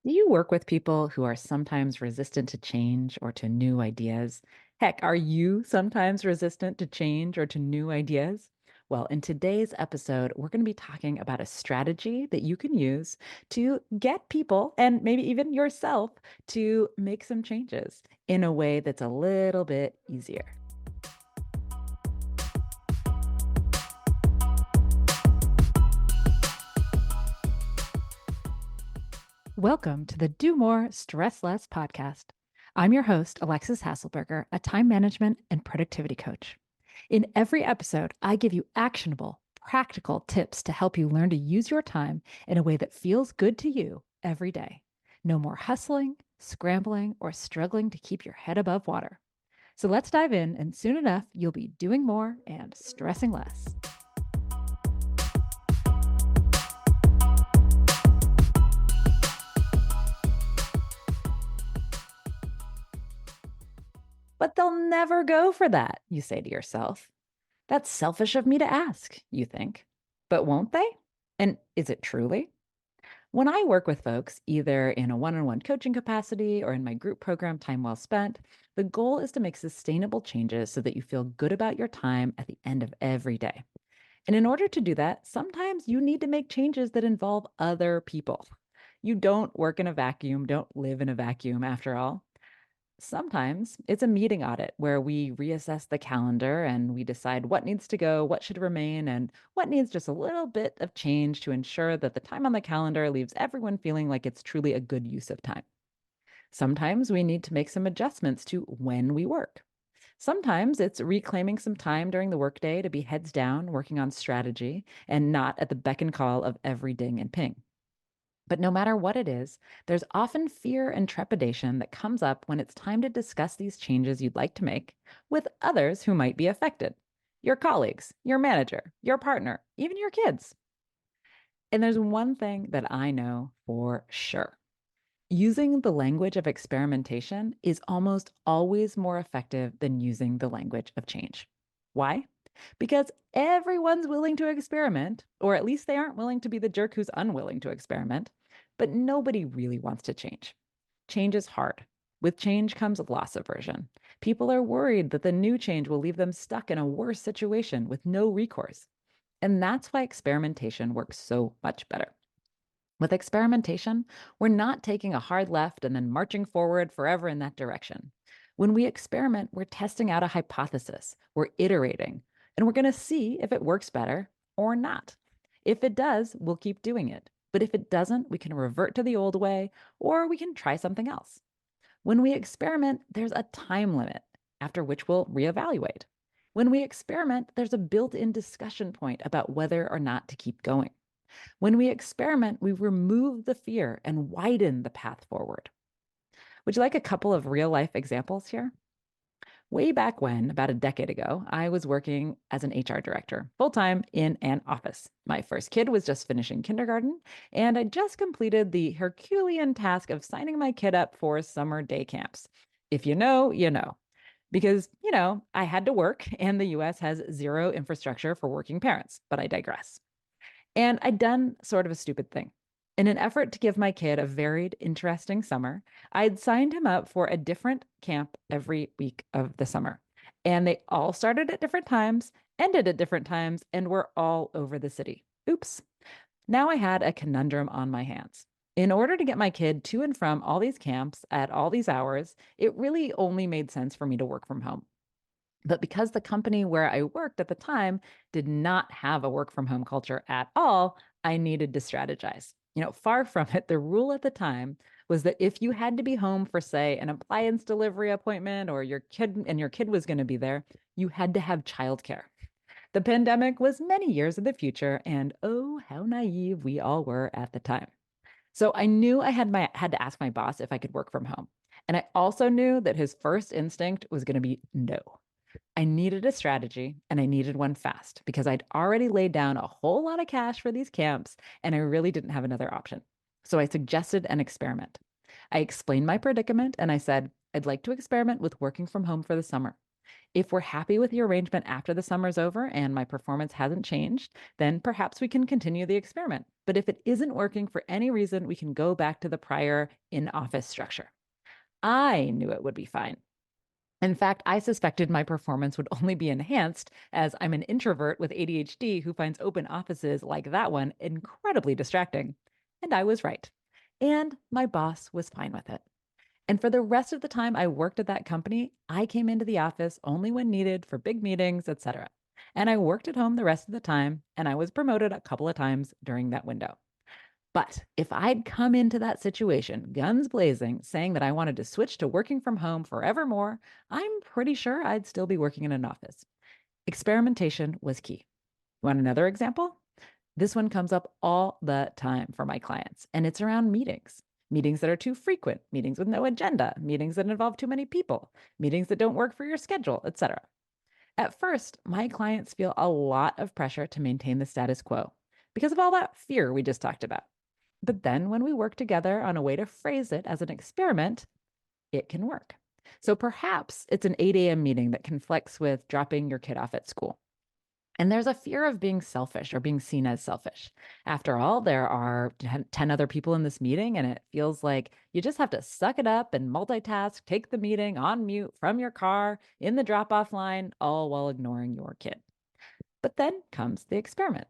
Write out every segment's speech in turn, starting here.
Do you work with people who are sometimes resistant to change or to new ideas? Heck, are you sometimes resistant to change or to new ideas? Well, in today's episode, we're going to be talking about a strategy that you can use to get people and maybe even yourself to make some changes in a way that's a little bit easier. Welcome to the Do More, Stress Less podcast. I'm your host, Alexis Hasselberger, a time management and productivity coach. In every episode, I give you actionable, practical tips to help you learn to use your time in a way that feels good to you every day. No more hustling, scrambling, or struggling to keep your head above water. So let's dive in, and soon enough, you'll be doing more and stressing less. But they'll never go for that, you say to yourself. That's selfish of me to ask, you think. But won't they? And is it truly? When I work with folks, either in a one on one coaching capacity or in my group program, Time Well Spent, the goal is to make sustainable changes so that you feel good about your time at the end of every day. And in order to do that, sometimes you need to make changes that involve other people. You don't work in a vacuum, don't live in a vacuum after all. Sometimes it's a meeting audit where we reassess the calendar and we decide what needs to go, what should remain, and what needs just a little bit of change to ensure that the time on the calendar leaves everyone feeling like it's truly a good use of time. Sometimes we need to make some adjustments to when we work. Sometimes it's reclaiming some time during the workday to be heads down, working on strategy, and not at the beck and call of every ding and ping. But no matter what it is, there's often fear and trepidation that comes up when it's time to discuss these changes you'd like to make with others who might be affected: your colleagues, your manager, your partner, even your kids. And there's one thing that I know for sure: using the language of experimentation is almost always more effective than using the language of change. Why? Because everyone's willing to experiment, or at least they aren't willing to be the jerk who's unwilling to experiment, but nobody really wants to change. Change is hard. With change comes loss aversion. People are worried that the new change will leave them stuck in a worse situation with no recourse. And that's why experimentation works so much better. With experimentation, we're not taking a hard left and then marching forward forever in that direction. When we experiment, we're testing out a hypothesis, we're iterating, and we're going to see if it works better or not. If it does, we'll keep doing it. But if it doesn't, we can revert to the old way or we can try something else. When we experiment, there's a time limit after which we'll reevaluate. When we experiment, there's a built in discussion point about whether or not to keep going. When we experiment, we remove the fear and widen the path forward. Would you like a couple of real life examples here? Way back when, about a decade ago, I was working as an HR director, full time in an office. My first kid was just finishing kindergarten, and I just completed the Herculean task of signing my kid up for summer day camps. If you know, you know. Because, I had to work, and the US has zero infrastructure for working parents, but I digress. And I'd done sort of a stupid thing. In an effort to give my kid a varied, interesting summer, I'd signed him up for a different camp every week of the summer. And they all started at different times, ended at different times, and were all over the city. Oops. Now I had a conundrum on my hands. In order to get my kid to and from all these camps at all these hours, it really only made sense for me to work from home. But because the company where I worked at the time did not have a work from home culture at all, I needed to strategize. Far from it, the rule at the time was that if you had to be home for, say, an appliance delivery appointment or your kid was going to be there, you had to have childcare. The pandemic was many years in the future, and oh, how naive we all were at the time. So I knew I had to ask my boss if I could work from home. And I also knew that his first instinct was going to be no. I needed a strategy and I needed one fast because I'd already laid down a whole lot of cash for these camps and I really didn't have another option. So I suggested an experiment. I explained my predicament and I said, I'd like to experiment with working from home for the summer. If we're happy with the arrangement after the summer's over and my performance hasn't changed, then perhaps we can continue the experiment. But if it isn't working for any reason, we can go back to the prior in office structure. I knew it would be fine. In fact, I suspected my performance would only be enhanced as I'm an introvert with ADHD who finds open offices like that one incredibly distracting. And I was right. And my boss was fine with it. And for the rest of the time I worked at that company, I came into the office only when needed for big meetings, etc. And I worked at home the rest of the time, and I was promoted a couple of times during that window. But if I'd come into that situation, guns blazing, saying that I wanted to switch to working from home forevermore, I'm pretty sure I'd still be working in an office. Experimentation was key. Want another example? This one comes up all the time for my clients, and it's around meetings. Meetings that are too frequent, meetings with no agenda, meetings that involve too many people, meetings that don't work for your schedule, etc. At first, my clients feel a lot of pressure to maintain the status quo because of all that fear we just talked about. But then when we work together on a way to phrase it as an experiment, it can work. So perhaps it's an 8 a.m. meeting that conflicts with dropping your kid off at school. And there's a fear of being selfish or being seen as selfish. After all, there are 10 other people in this meeting, and it feels like you just have to suck it up and multitask, take the meeting on mute from your car in the drop off line, all while ignoring your kid. But then comes the experiment.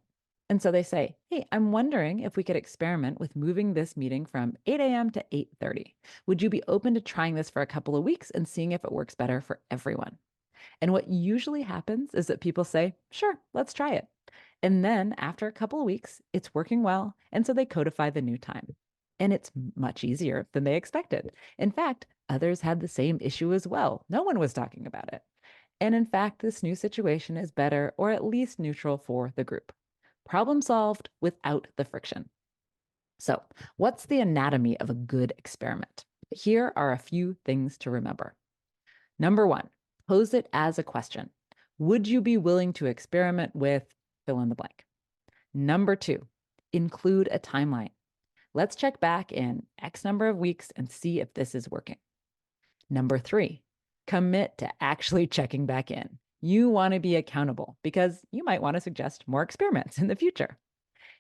And so they say, hey, I'm wondering if we could experiment with moving this meeting from 8 a.m. to 8:30. Would you be open to trying this for a couple of weeks and seeing if it works better for everyone? And what usually happens is that people say, sure, let's try it. And then after a couple of weeks, it's working well. And so they codify the new time. And it's much easier than they expected. In fact, others had the same issue as well. No one was talking about it. And in fact, this new situation is better or at least neutral for the group. Problem solved without the friction. So, what's the anatomy of a good experiment? Here are a few things to remember. Number one, pose it as a question. Would you be willing to experiment with fill in the blank? Number two, include a timeline. Let's check back in X number of weeks and see if this is working. Number three, commit to actually checking back in. You want to be accountable because you might want to suggest more experiments in the future.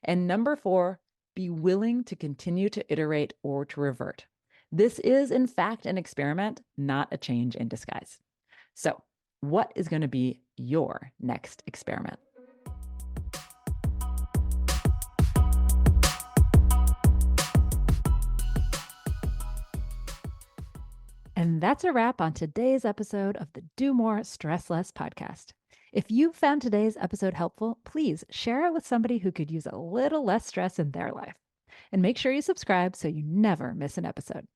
And number four, be willing to continue to iterate or to revert. This is, in fact, an experiment, not a change in disguise. So, what is going to be your next experiment? And that's a wrap on today's episode of the Do More, Stress Less podcast. If you found today's episode helpful, please share it with somebody who could use a little less stress in their life. And make sure you subscribe so you never miss an episode.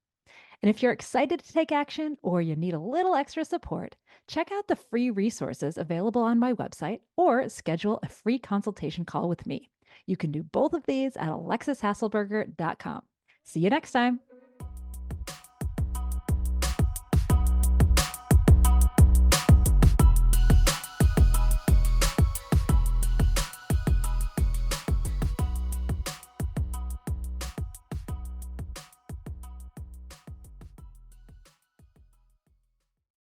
And if you're excited to take action or you need a little extra support, check out the free resources available on my website or schedule a free consultation call with me. You can do both of these at alexishasselberger.com. See you next time.